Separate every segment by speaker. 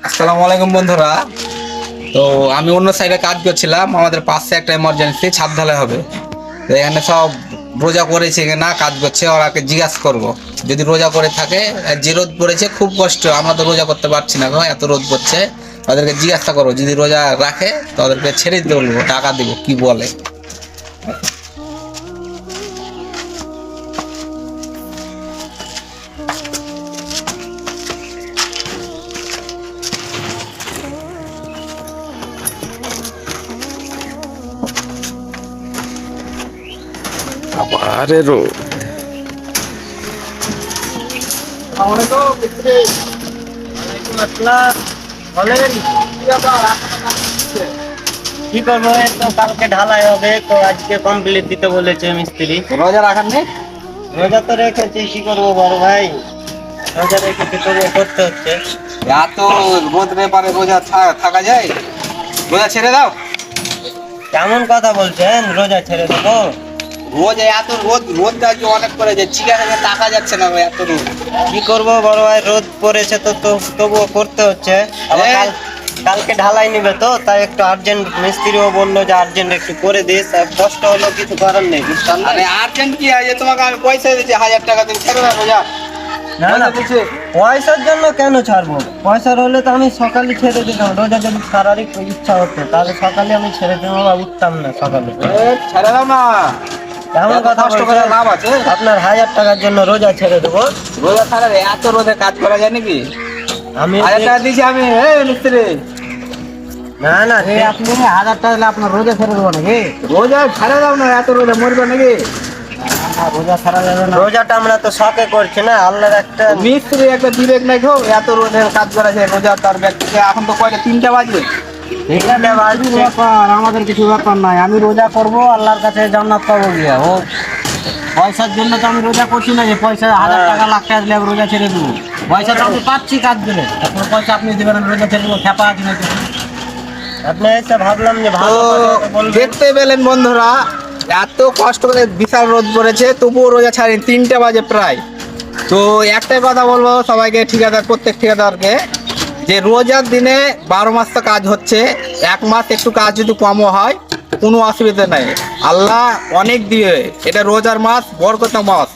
Speaker 1: আসসালামু আলাইকুম বন্ধুরা। তো আমি অন্য সাইডে কাজ করছিলাম, আমাদের পাশে একটা এমার্জেন্সি ছাদ ঢালাই হবে। তো এখানে সব রোজা করেছে কিনা কাজ করছে, ওরাকে জিজ্ঞাসা করবো। যদি রোজা করে থাকে, যে রোদ পড়েছে খুব কষ্ট, আমরা তো রোজা করতে পারছি না গো, এত রোদ পড়ছে। ওদেরকে জিজ্ঞাসা করবো, যদি রোজা রাখে তো ওদেরকে ছেড়ে দিতে বলবো, টাকা দিব, কি বলে।
Speaker 2: আরে রো
Speaker 3: কি করবো, এই তো কালকে ঢালাই হবে, তো আজকে কমপ্লিট দিতে বলেছে মিস্ত্রি।
Speaker 1: রোজা রাখার নেই?
Speaker 3: রোজা তো রেখেছি, কি করবো বড় ভাই, রোজা রেখেছি তো করতে হচ্ছে।
Speaker 1: এত রোদ ব্যাপারে রোজা থাকা যায়? রোজা ছেড়ে দাও।
Speaker 3: কেমন কথা বলছেন, রোজা ছেড়ে দেবো?
Speaker 1: রোজ এত রোদটা কি অনেক করে যাচ্ছে, চিকারে টাকা যাচ্ছে না গো, এত রোদ।
Speaker 3: কি করবো বড় ভাই, রোদ পড়েছে তো তবুও করতে হচ্ছে। আবার কালকে ঢালাই নিবে, তো তাই একটু আর্জেন্ট, মিস্ত্রিও বললো যে আর্জেন্ট একটু করে দিস। আর কষ্ট হলো, কিছু করার নেই, বুঝতে পারলে?
Speaker 1: আরে আর্জেন্ট কি আছে, তোমাকে আমি পয়সা দিচ্ছি 1000 টাকা, তুমি ছেড়ে দাও রোজা।
Speaker 3: না না, পয়সার জন্য কেন ছাড়বো? পয়সার হলে তো আমি সকালে ছেড়ে দিতাম। রোজা যদি শারীরিক ইচ্ছা হতো তাহলে সকালে আমি ছেড়ে দেবো, বা উঠতাম না সকালে।
Speaker 1: ছেড়ে দাও না,
Speaker 3: এমন
Speaker 1: এত
Speaker 3: কথা
Speaker 1: কষ্ট করে
Speaker 3: বলছেন?
Speaker 1: লাভ আছে?
Speaker 3: আপনার 1000 টাকার জন্য রোজা ছেড়ে দেবো?
Speaker 1: রোজা ছাড়া রে, এত রোদে কাজ করা যায় নাকি?
Speaker 3: আমি
Speaker 1: 1000 টাকা দিয়েছি আমি, মিস্ত্রি।
Speaker 3: না না, আপনি 1000 টাকা দিলে আপনার রোজা ছেড়ে দেবো নাকি?
Speaker 1: রোজা ছেড়ে দাও না, এত রোদে মরবে নাকি?
Speaker 3: রোজা ছাড়া যাবে না। রোজাটা আমরা তো শখে করছি না, আল্লাহর একটা
Speaker 1: মিস্ত্রি একটা বিবেক নাই গো, এত রোদে কাজ করা যায়? রোজা তার ব্যক্তিকে এখন তো কয়টা, 3টা বাজবে।
Speaker 3: ব্যাপার, আমাদের কিছু ব্যাপার নাই। আমি রোজা করব, আল্লাহর কাছে জান্নাত পাবো গিয়া। ও পয়সার জন্য তো আমি রোজা করছি না, যে পয়সা 1000 টাকা লাখ টাকা দিলে আমি রোজা ছেড়ে দেবো। পয়সা তো আমি পাচ্ছি কাজ দিলে, এখন পয়সা আপনি দেবেন, আমি রোজা ছেড়ে দেবো? খেপা আছে নাকি আপনি? এসে ভাবলাম যে ভালো
Speaker 1: দেখতে পেলেন বন্ধুরা, এত কষ্ট করে বিশাল রোদ পড়েছে, তবুও রোজা ছাড়েন, 3টা বাজে প্রায়। তো একটাই কথা বলবো সবাইকে, ঠিকাদার, প্রত্যেক ঠিকাদারকে, যে রোজার দিনে 12 মাস তো কাজ হচ্ছে, 1 মাস একটু কাজ যদি কমও হয় কোনো অসুবিধা নাই, আল্লাহ অনেক দিয়ে, এটা রোজার মাস, বরকত মাস।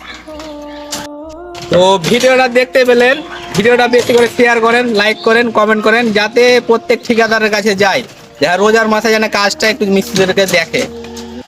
Speaker 1: তো ভিডিওটা দেখতে পেলেন, ভিডিওটা বেশি করে শেয়ার করেন, লাইক করেন, কমেন্ট করেন, যাতে প্রত্যেক ঠিকাদারের কাছে যায়, যারা রোজার মাসে যেন কাজটা একটু মিস্ত্রিদেরকে দেখে।